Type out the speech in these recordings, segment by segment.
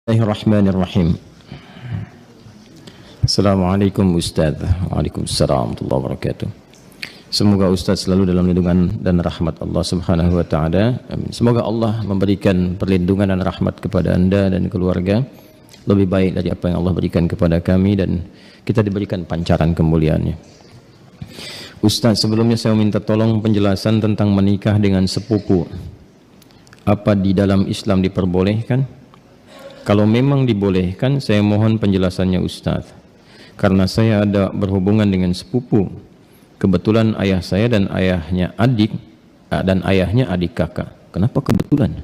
Bismillahirrahmanirrahim. Assalamualaikum Ustaz. Waalaikumsalam warahmatullahi wabarakatuh. Semoga Ustaz selalu dalam lindungan dan rahmat Allah Subhanahu wa taala. Amin. Semoga Allah memberikan perlindungan dan rahmat kepada Anda dan keluarga lebih baik dari apa yang Allah berikan kepada kami, dan kita diberikan pancaran kemuliaannya. Ustaz, sebelumnya saya minta tolong penjelasan tentang menikah dengan sepupu. Apa di dalam Islam diperbolehkan? Kalau memang dibolehkan, saya mohon penjelasannya Ustaz. Karena saya ada berhubungan dengan sepupu. Kebetulan ayah saya dan ayahnya adik, dan ayahnya adik kakak. Kenapa kebetulan?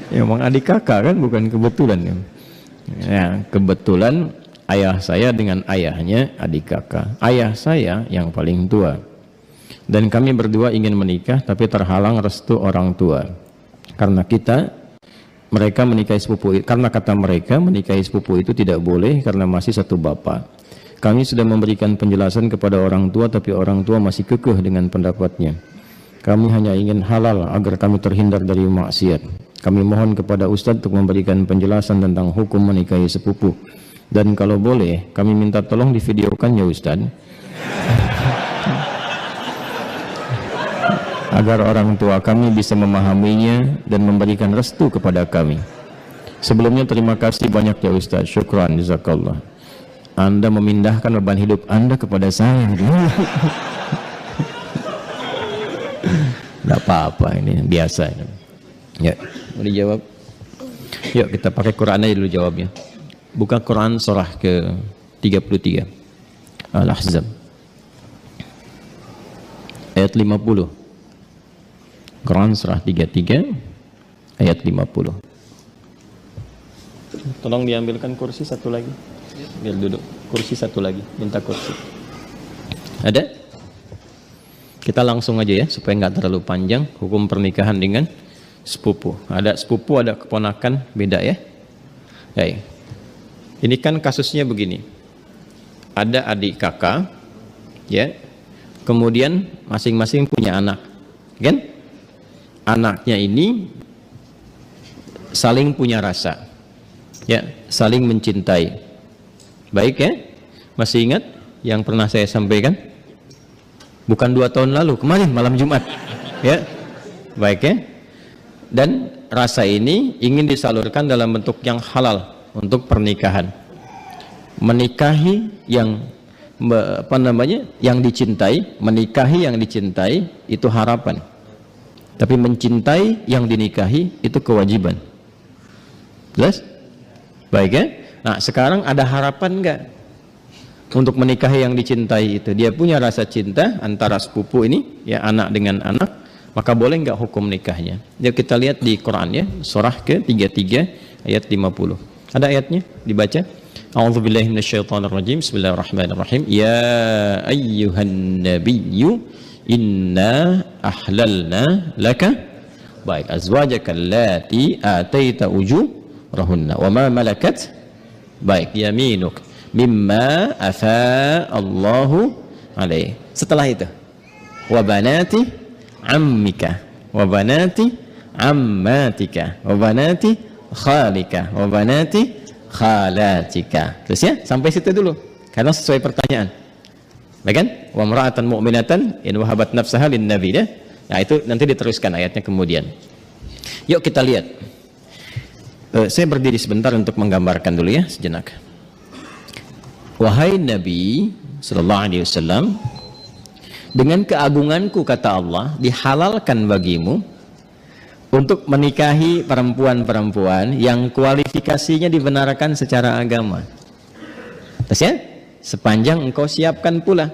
Ya, emang adik kakak kan, bukan kebetulan ya. Ya, kebetulan ayah saya dengan ayahnya adik kakak. Ayah saya yang paling tua. Dan kami berdua ingin menikah, tapi terhalang restu orang tua. Karena mereka menikahi sepupu, karena kata mereka menikahi sepupu itu tidak boleh karena masih satu bapak. Kami sudah memberikan penjelasan kepada orang tua, tapi orang tua masih kekeh dengan pendapatnya. Kami hanya ingin halal agar kami terhindar dari maksiat. Kami mohon kepada Ustadz untuk memberikan penjelasan tentang hukum menikahi sepupu. Dan kalau boleh, kami minta tolong divideokan ya Ustadz, agar orang tua kami bisa memahaminya dan memberikan restu kepada kami. Sebelumnya terima kasih banyak ya Ustaz. Syukran, jazakallah. Anda memindahkan beban hidup Anda kepada saya. Tidak apa-apa, ini biasa. Ya, mau dijawab? Yuk kita pakai Quran aja dulu jawabnya. Buka Quran surah ke 33 Al-Ahzab ayat 50. Quran surah 33 ayat 50. Tolong diambilkan kursi satu lagi, biar duduk. Kursi satu lagi, minta kursi. Ada? Kita langsung aja ya, supaya nggak terlalu panjang. Hukum pernikahan dengan sepupu. Ada sepupu, ada keponakan, beda ya. Baik. Ini kan kasusnya begini. Ada adik kakak, ya. Kemudian masing-masing punya anak, kan? Anaknya ini saling punya rasa, ya, saling mencintai. Baik ya, masih ingat yang pernah saya sampaikan? Bukan 2 tahun lalu, kemarin malam Jumat, ya, baik ya. Dan rasa ini ingin disalurkan dalam bentuk yang halal untuk pernikahan. Menikahi yang yang dicintai, menikahi yang dicintai itu harapan. Tapi mencintai yang dinikahi itu kewajiban. Jelas? Baik ya? Nah, sekarang ada harapan enggak untuk menikahi yang dicintai itu? Dia punya rasa cinta antara sepupu ini, ya, anak dengan anak, maka boleh enggak hukum nikahnya? Yuk kita lihat di Quran ya, surah ke-33 ayat 50. Ada ayatnya? Dibaca. A'udzubillahi minasyaitonirrajim. Bismillahirrahmanirrahim. Ya ayyuhan nabiyyu inna ahlalna laka baik azwajaka allati ataita ujurahunna wa ma malakat baik yaminuk mimma afa Allahu alaih. Setelah itu wa banati ammika wa banati ammatika wa banati khalika wa banati khalatika. Terus ya, sampai situ dulu karena sesuai pertanyaan. Baik kan? Wa mar'atan mu'minatan in wahabat nafsaha lin nabi ya. Nah, itu nanti diteruskan ayatnya kemudian. Yuk kita lihat. Saya berdiri sebentar untuk menggambarkan dulu ya, sejenak. Wahai Nabi sallallahu alaihi wasallam, dengan keagunganku kata Allah, dihalalkan bagimu untuk menikahi perempuan-perempuan yang kualifikasinya dibenarkan secara agama. Terus ya? Sepanjang engkau siapkan pula,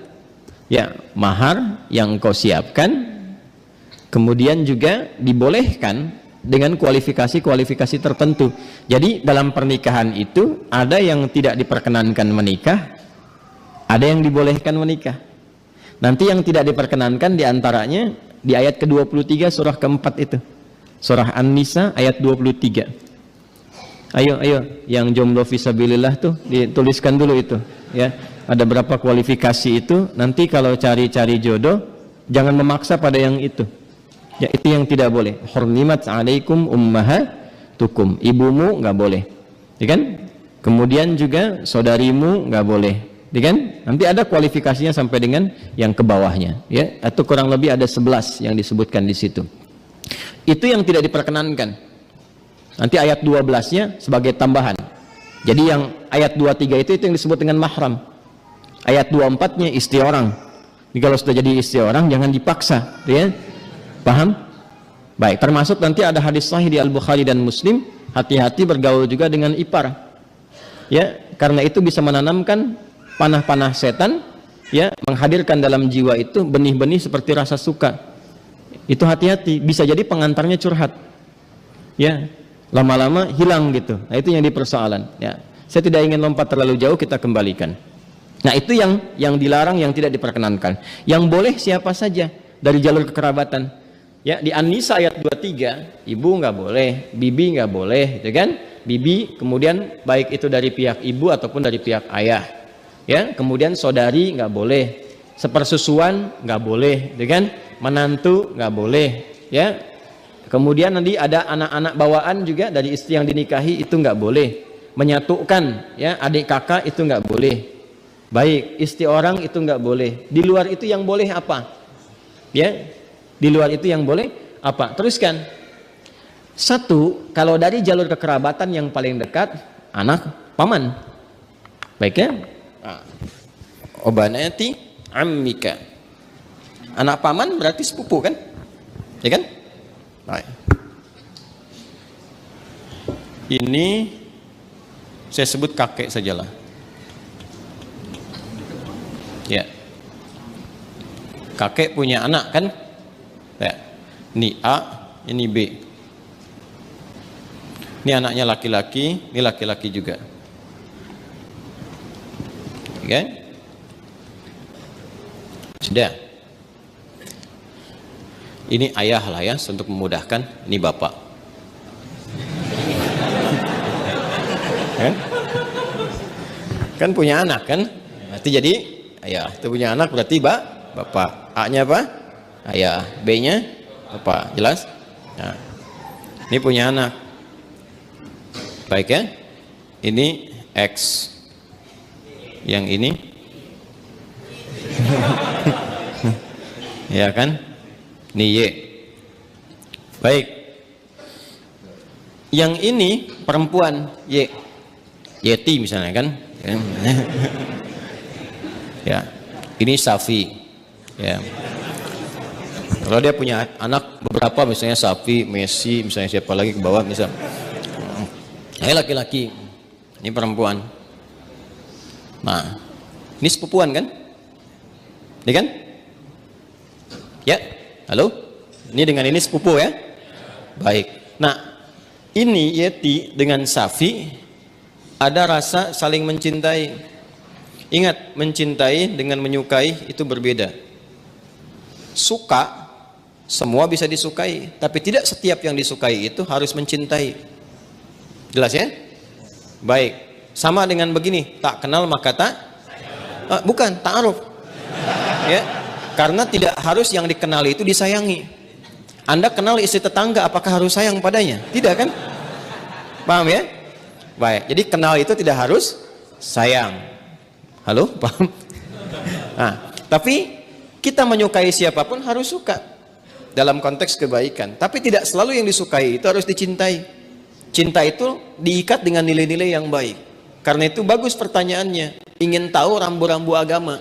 ya, mahar yang engkau siapkan. Kemudian juga dibolehkan dengan kualifikasi-kualifikasi tertentu. Jadi dalam pernikahan itu ada yang tidak diperkenankan menikah, ada yang dibolehkan menikah. Nanti yang tidak diperkenankan diantaranya di ayat ke-23 surah keempat itu, surah An-Nisa ayat 23. Ayo yang jomblo fisabilillah tuh dituliskan dulu itu ya. Ada berapa kualifikasi itu, nanti kalau cari-cari jodoh jangan memaksa pada yang itu. Ya, itu yang tidak boleh. Hurrimat 'alaikum ummahatukum. Ibumu nggak boleh. Ya kan? Kemudian juga saudarimu nggak boleh. Ya kan? Nanti ada kualifikasinya sampai dengan yang ke bawahnya, ya. Atau kurang lebih ada 11 yang disebutkan di situ. Itu yang tidak diperkenankan. Nanti ayat 12-nya sebagai tambahan. Jadi yang ayat 23 itu yang disebut dengan mahram. Ayat 24-nya istri orang. Jadi kalau sudah jadi istri orang jangan dipaksa, ya. Paham? Baik, termasuk nanti ada hadis sahih di Al-Bukhari dan Muslim, hati-hati bergaul juga dengan ipar. Ya, karena itu bisa menanamkan panah-panah setan, ya, menghadirkan dalam jiwa itu benih-benih seperti rasa suka. Itu hati-hati, bisa jadi pengantarnya curhat. Ya, lama-lama hilang gitu. Nah, itu yang dipersoalan, ya. Saya tidak ingin lompat terlalu jauh, kita kembalikan. Nah, itu yang dilarang, yang tidak diperkenankan. Yang boleh siapa saja dari jalur kekerabatan. Ya, di An-Nisa ayat 23, ibu nggak boleh, bibi nggak boleh, gitu kan? Bibi, kemudian baik itu dari pihak ibu ataupun dari pihak ayah. Ya, kemudian saudari nggak boleh, sepersusuan nggak boleh, gitu kan? Menantu nggak boleh, ya. Kemudian nanti ada anak-anak bawaan juga dari istri yang dinikahi, itu nggak boleh. Menyatukan, ya, adik kakak itu nggak boleh. Baik, istri orang itu nggak boleh. Di luar itu yang boleh apa? Ya, di luar itu yang boleh apa? Teruskan. Satu, kalau dari jalur kekerabatan yang paling dekat, anak paman. Baik, ya. Obanati ammika. Anak paman berarti sepupu kan? Ya kan? Baik. Ini saya sebut kakek sajalah. Ya. Kakek punya anak kan? Ya. Ini A, ini B. Ini anaknya laki-laki, ini laki-laki juga. Oke? Sudah. Ini ayah lah ya, untuk memudahkan. Ini bapak. Kan punya anak kan? Berarti jadi ayah. Itu punya anak berarti bapak. A-nya apa? Ayah. B-nya apa? Jelas? Nah. Ini punya anak. Baik, ya. Ini X. Yang ini ya kan? Ini Y. Baik. Yang ini perempuan Y. Yeti misalnya kan? Ya. Ini Safi. Ya. Kalau dia punya anak beberapa, misalnya Safi, Messi, misalnya siapa lagi ke bawah, misal. Ini laki-laki, ini perempuan. Nah, ini sepupuan kan? Ini kan? Ya, halo? Ini dengan ini sepupu ya? Baik. Nah, ini Yeti dengan Safi ada rasa saling mencintai. Ingat, mencintai dengan menyukai itu berbeda. Suka, semua bisa disukai, tapi tidak setiap yang disukai itu harus mencintai. Jelas ya? Baik. Sama dengan begini, tak kenal maka tak bukan, ta'aruf. Ya. Karena tidak harus yang dikenali itu disayangi. Anda kenal istri tetangga, apakah harus sayang padanya? Tidak kan? Paham ya? Baik. Jadi kenal itu tidak harus sayang. Halo? Paham? Nah, tapi kita menyukai siapapun harus suka dalam konteks kebaikan. Tapi tidak selalu yang disukai itu harus dicintai. Cinta itu diikat dengan nilai-nilai yang baik. Karena itu bagus pertanyaannya. Ingin tahu rambu-rambu agama.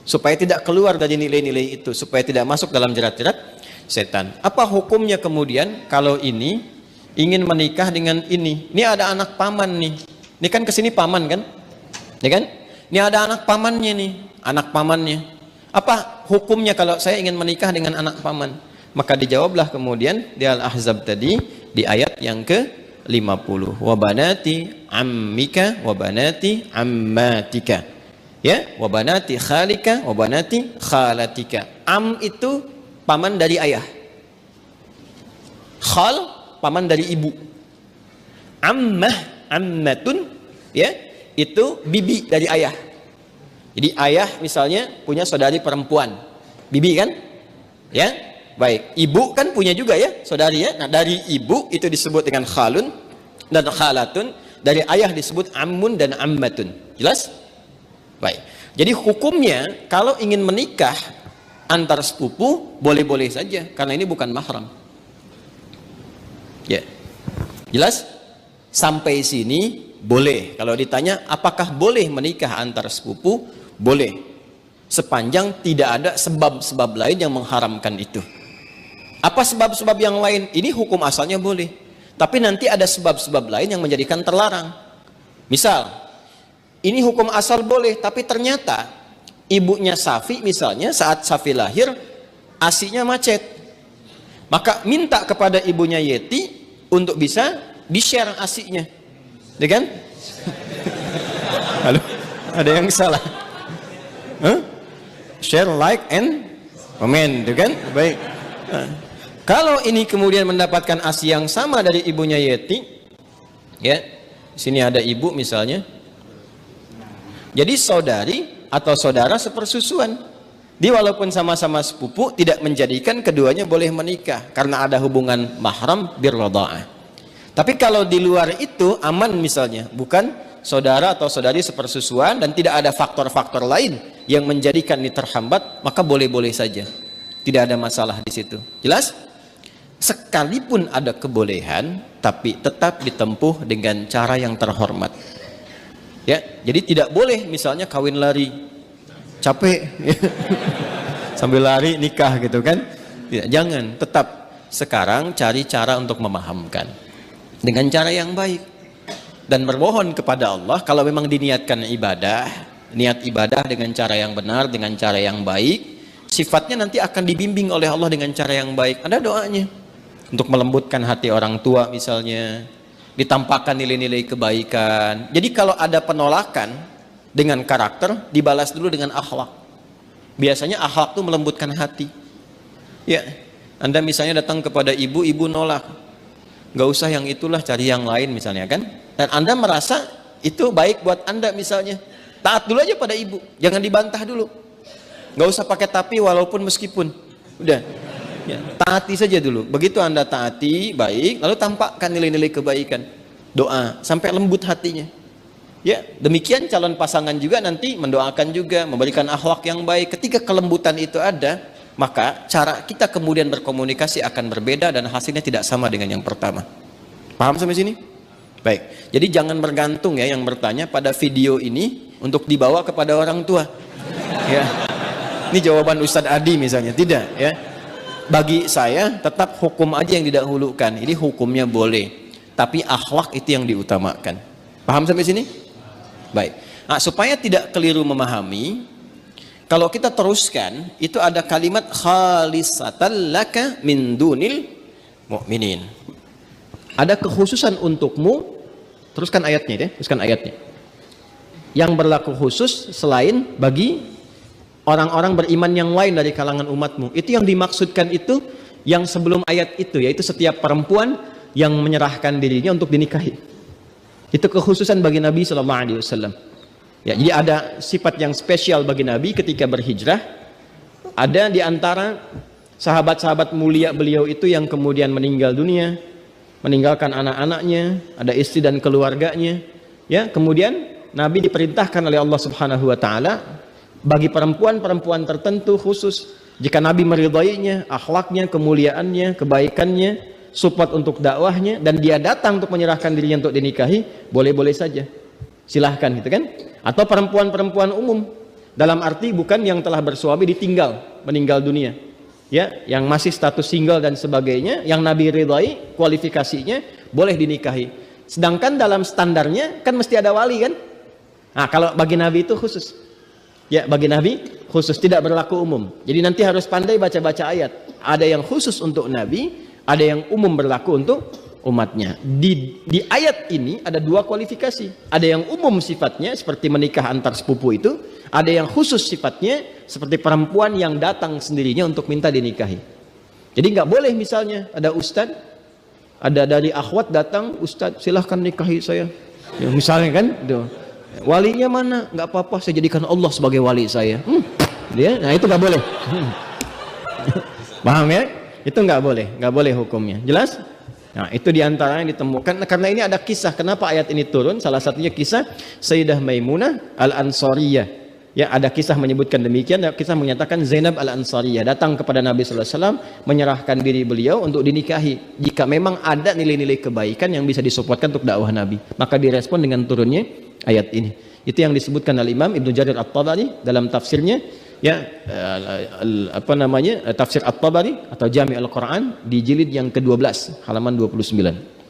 Supaya tidak keluar dari nilai-nilai itu. Supaya tidak masuk dalam jerat-jerat setan. Apa hukumnya kemudian kalau ini ingin menikah dengan ini? Ini ada anak paman nih. Ini kan kesini paman kan? Ya kan? Ini ada anak pamannya nih. Anak pamannya. Apa hukumnya kalau saya ingin menikah dengan anak paman? Maka dijawablah kemudian di Al-Ahzab tadi. Di ayat yang ke-50. Wabanati ammika wabanati ammatika. Ya, wabanati khalika wabanati khalatika. Am itu paman dari ayah. Khal paman dari ibu. Ammah, ammatun, ya, itu bibi dari ayah. Jadi ayah misalnya punya saudari perempuan, bibi kan? Ya. Baik, ibu kan punya juga ya, saudari ya. Nah, dari ibu itu disebut dengan khalun dan khalatun, dari ayah disebut ammun dan ammatun. Jelas? Baik. Jadi hukumnya kalau ingin menikah antar sepupu boleh-boleh saja karena ini bukan mahram. Ya. Jelas? Sampai sini boleh. Kalau ditanya apakah boleh menikah antar sepupu? Boleh. Sepanjang tidak ada sebab-sebab lain yang mengharamkan itu. Apa sebab-sebab yang lain? Ini hukum asalnya boleh. Tapi nanti ada sebab-sebab lain yang menjadikan terlarang. Misal, ini hukum asal boleh, tapi ternyata ibunya Safi misalnya saat Safi lahir, ASInya macet. Maka minta kepada ibunya Yeti untuk bisa di-share ASInya. Ya kan? Halo? Ada yang salah? Huh? Share, like, and comment, ya kan? Baik. Kalau ini kemudian mendapatkan ASI yang sama dari ibunya Yeti, ya, sini ada ibu misalnya, jadi saudari atau saudara sepersusuan, dia walaupun sama-sama sepupu tidak menjadikan keduanya boleh menikah karena ada hubungan mahram birradha'ah. Tapi kalau di luar itu aman misalnya, bukan saudara atau saudari sepersusuan dan tidak ada faktor-faktor lain yang menjadikan ini terhambat, maka boleh-boleh saja, tidak ada masalah di situ. Jelas? Sekalipun ada kebolehan, tapi tetap ditempuh dengan cara yang terhormat. Ya, jadi tidak boleh misalnya kawin lari, capek, sambil lari nikah gitu kan? Tidak, jangan. Tetap sekarang cari cara untuk memahamkan dengan cara yang baik dan bermohon kepada Allah. Kalau memang diniatkan ibadah, niat ibadah dengan cara yang benar, dengan cara yang baik, sifatnya nanti akan dibimbing oleh Allah dengan cara yang baik. Ada doanya. Untuk melembutkan hati orang tua misalnya, ditampakkan nilai-nilai kebaikan. Jadi kalau ada penolakan dengan karakter, dibalas dulu dengan akhlak. Biasanya akhlak itu melembutkan hati. Ya, Anda misalnya datang kepada ibu, ibu nolak, nggak usah yang itulah, cari yang lain misalnya kan. Dan Anda merasa itu baik buat Anda misalnya, taat dulu aja pada ibu, jangan dibantah dulu. Nggak usah pakai tapi walaupun meskipun, udah. Ya, taati saja dulu. Begitu Anda taati baik, lalu tampakkan nilai-nilai kebaikan, doa sampai lembut hatinya. Ya, demikian calon pasangan juga nanti mendoakan juga, memberikan akhlak yang baik. Ketika kelembutan itu ada, maka cara kita kemudian berkomunikasi akan berbeda dan hasilnya tidak sama dengan yang pertama. Paham sampai sini? Baik. Jadi jangan bergantung ya yang bertanya pada video ini untuk dibawa kepada orang tua. Ya. Ini jawaban Ustadz Adi misalnya, tidak ya. Bagi saya tetap hukum aja yang didahulukan. Ini hukumnya boleh, tapi akhlak itu yang diutamakan. Paham sampai sini? Baik. Nah, supaya tidak keliru memahami, kalau kita teruskan itu ada kalimat khalisatan laka min dunil mu'minin. Ada kekhususan untukmu. Teruskan ayatnya ya, teruskan ayatnya. Yang berlaku khusus selain bagi orang-orang beriman yang lain dari kalangan umatmu. Itu yang dimaksudkan itu yang sebelum ayat itu, yaitu setiap perempuan yang menyerahkan dirinya untuk dinikahi. Itu kekhususan bagi Nabi SAW. Ya, jadi ada sifat yang spesial bagi Nabi ketika berhijrah. Ada di antara sahabat-sahabat mulia beliau itu yang kemudian meninggal dunia, meninggalkan anak-anaknya, ada istri dan keluarganya. Ya, kemudian Nabi diperintahkan oleh Allah Subhanahu wa taala bagi perempuan-perempuan tertentu khusus, jika Nabi meridainya, akhlaknya, kemuliaannya, kebaikannya, support untuk dakwahnya, dan dia datang untuk menyerahkan dirinya untuk dinikahi, boleh-boleh saja, silahkan gitu kan. Atau perempuan-perempuan umum, dalam arti bukan yang telah bersuami ditinggal, meninggal dunia, ya, yang masih status single dan sebagainya, yang Nabi ridai kualifikasinya boleh dinikahi. Sedangkan dalam standarnya kan mesti ada wali kan. Nah, kalau bagi Nabi itu khusus. Ya, bagi Nabi khusus, tidak berlaku umum. Jadi nanti harus pandai baca-baca ayat. Ada yang khusus untuk Nabi, ada yang umum berlaku untuk umatnya. Di ayat ini ada dua kualifikasi. Ada yang umum sifatnya seperti menikah antar sepupu itu, ada yang khusus sifatnya seperti perempuan yang datang sendirinya untuk minta dinikahi. Jadi nggak boleh misalnya ada ustadz, ada dari akhwat datang, ustadz silahkan nikahi saya. Ya, misalnya kan, tuh. Walinya mana? Nggak apa-apa, saya jadikan Allah sebagai wali saya. Dia, nah itu nggak boleh. Paham ya? Itu nggak boleh hukumnya. Jelas? Nah, itu diantara yang ditemukan. Karena ini ada kisah. Kenapa ayat ini turun? Salah satunya kisah Sayyidah Maimunah Al-Ansariyah. Ya, ada kisah menyebutkan demikian. Ada kisah menyatakan Zainab Al-Ansariyah datang kepada Nabi sallallahu alaihi wasallam menyerahkan diri beliau untuk dinikahi. Jika memang ada nilai-nilai kebaikan yang bisa disupportkan untuk dakwah Nabi, maka direspon dengan turunnya ayat ini. Itu yang disebutkan oleh Imam Ibnu Jarir At-Tabari dalam tafsirnya, ya, tafsir At-Tabari atau Jami' Al-Quran di jilid yang ke-12 halaman 29.